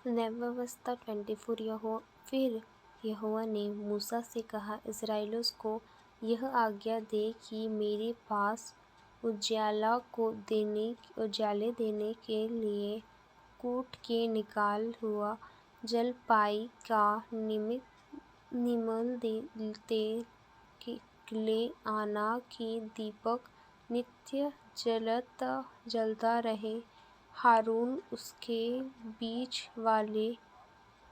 नैव्यवस्था 24। फिर यहोवा ने मूसा से कहा, इस्राएलियों को यह आज्ञा दे कि मेरे पास उजाले देने के लिए कूट के निकाला हुआ जलपाई का निर्मल तेल ले आना कि दीपक नित्य जलता रहे। हारून उसके बीच वाले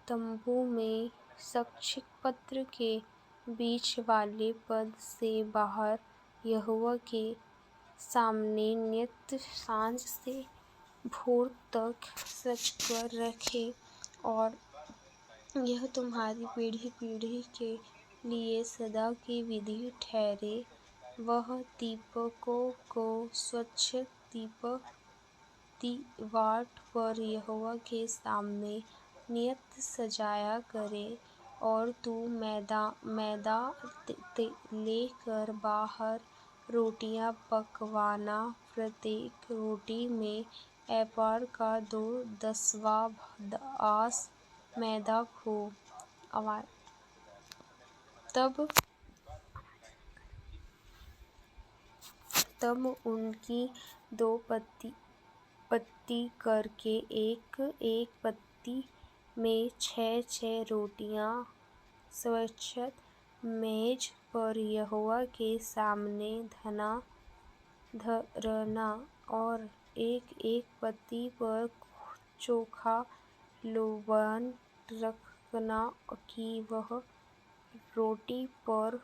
तंबू में साक्षीपत्र के बीच वाले पद से बाहर यहोवा के सामने नित्य सांझ से भोर तक सजकर रखे, और यह तुम्हारी पीढ़ी पीढ़ी के लिए सदा की विधि ठहरे। वह दीपकों को स्वच्छ दीवार पर यहोवा के सामने नित्य सजाया करे, और तू मैदा लेकर बाहर रोटियां पकवाना। प्रत्येक रोटी में एपर का 2/10 आस मैदा हो। तब उनकी 2 पत्ती करके एक एक पत्ती में 6 रोटियां स्वच्छ मेज पर यहोवा के सामने धरना, और एक एक पत्ती पर चोखा लोबान रखना कि वह रोटी पर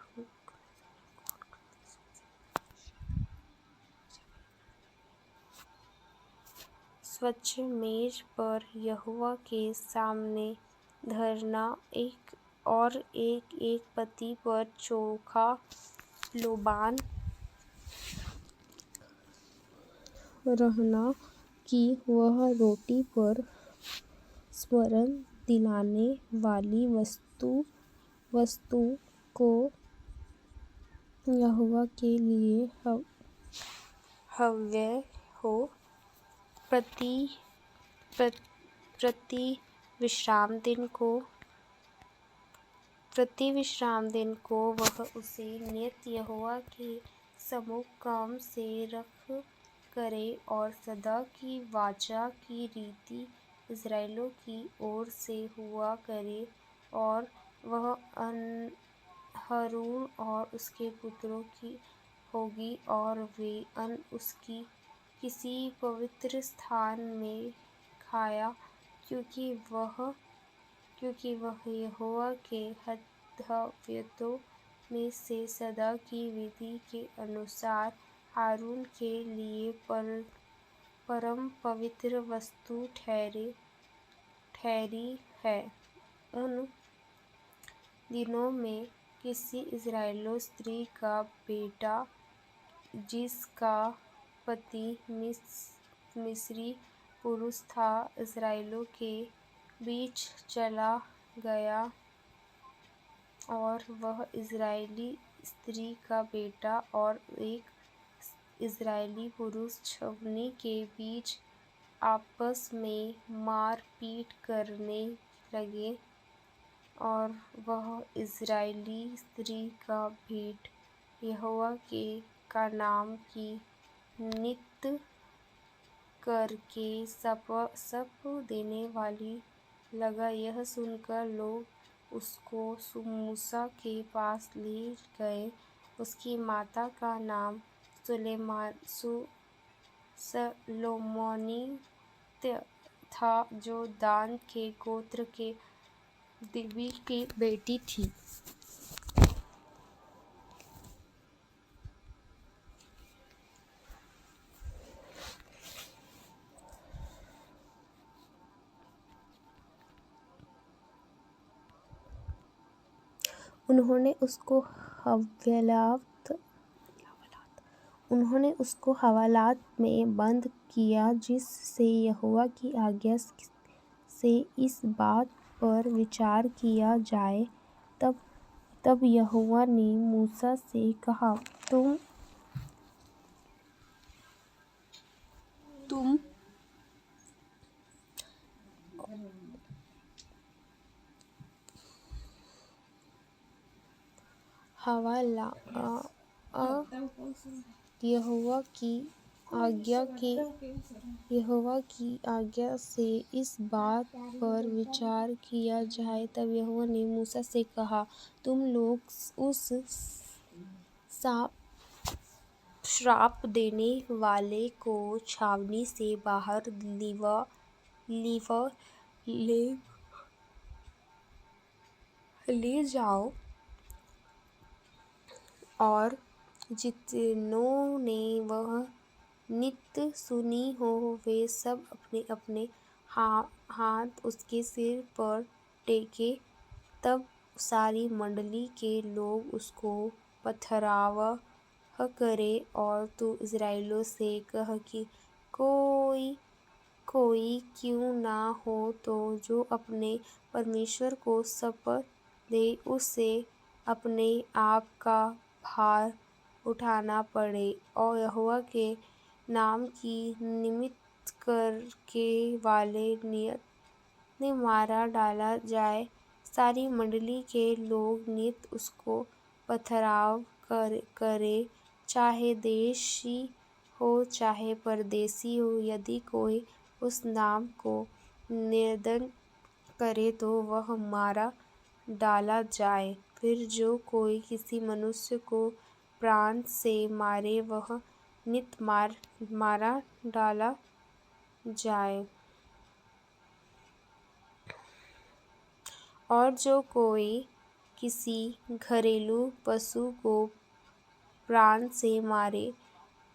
स्वच्छ मेज पर यहोवा के सामने धरना, और एक एक पत्ती पर चोखा लोबान रहना कि वह रोटी पर स्मरण दिलाने वाली वस्तु को यहोवा के लिए हव्य हो। प्रति विश्राम दिन को वह उसे नित्य यहोवा के सम्मुख काम से रख करे, और सदा की वाचा की रीति इस्राएलियों की ओर से हुआ करे। और वह हारून और उसके पुत्रों की होगी, और वे उसकी किसी पवित्र स्थान में खाया, क्योंकि वह यहोवा के हव्यों में से सदा की विधि के अनुसार हारून के लिए परम पवित्र वस्तु ठहरी है। उन दिनों में किसी इस्राएली स्त्री का बेटा जिसका पति मिस्री पुरुष था, इस्राएलियों के बीच चला गया, और वह इस्राएली स्त्री का बेटा और एक इस्राएली पुरुष छावनी के बीच आपस में मारपीट करने लगे, और वह इस्राएली स्त्री का भेंट यहोवा का नाम की नित्य करके सप देने वाली लगा। यह सुनकर लोग उसको मूसा के पास ले गए। उसकी माता का नाम सलोमोनी था, जो दान के गोत्र के देवी की बेटी थी। उन्होंने उसको हवालात में बंद किया, जिससे यहोवा की आज्ञा से इस बात पर विचार किया जाए। तब यहोवा ने मूसा से कहा, तुम हवाला यहोवा की आज्ञा से इस बात पर विचार किया जाए। तब यहोवा ने मूसा से कहा, तुम लोग उस श्राप देने वाले को छावनी से बाहर ले जाओ और जितनों ने वह नित सुनी हो वे सब अपने अपने हाथ उसके सिर पर टेके। तब सारी मंडली के लोग उसको पथराव करे और तू इस्राएलियों से कह कि कोई क्यों ना हो तो जो अपने परमेश्वर को शपथ दे उसे अपने आप का भार उठाना पड़े और यहोवा के नाम की निमित्त करके वाले नियत ने मारा डाला जाए। सारी मंडली के लोग नित उसको पथराव करे, चाहे देशी हो चाहे परदेशी हो। यदि कोई उस नाम को निंदन करे तो वह मारा डाला जाए। फिर जो कोई किसी मनुष्य को प्राण से मारे वह नित मारा डाला जाए। और जो कोई किसी घरेलू पशु को प्राण से मारे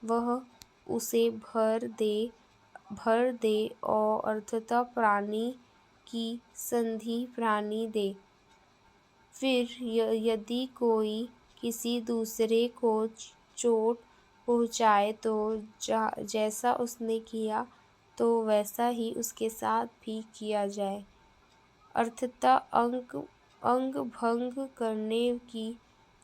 वह उसे भर दे और अर्थात प्राणी की संधि प्राणी दे। फिर यदि कोई किसी दूसरे को चोट पहुँचाए तो जैसा उसने किया तो वैसा ही उसके साथ भी किया जाए, अर्थात अंग भंग करने की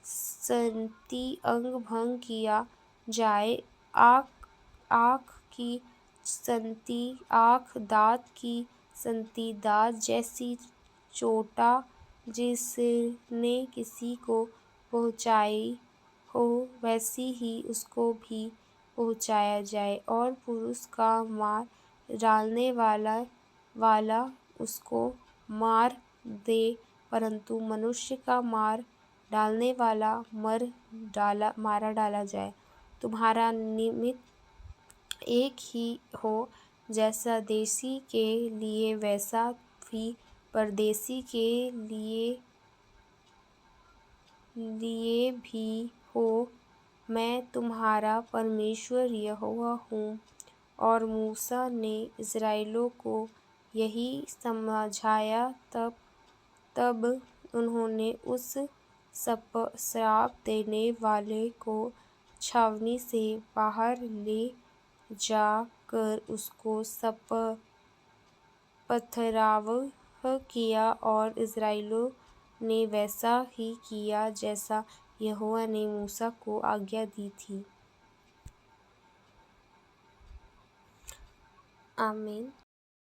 संति अंग भंग किया जाए, आँख की संति आँख, दाँत की संति दाँत, जैसी चोटा जिसने किसी को पहुँचाई हो वैसी ही उसको भी पहुँचाया जाए। और पुरुष का मार डालने वाला उसको मार दे, परंतु मनुष्य का मार डालने वाला मारा डाला जाए। तुम्हारा निमित्त एक ही हो, जैसा देशी के लिए वैसा भी परदेशी के लिए भी हो। मैं तुम्हारा परमेश्वर यहोवा हूँ। और मूसा ने इस्राएलियों को यही समझाया। तब उन्होंने उस श्राप देने वाले को छावनी से बाहर ले जा कर उसको पथराव किया और इस्राएलियों ने वैसा ही किया जैसा यहोवा ने मूसा को आज्ञा दी थी। आमीन।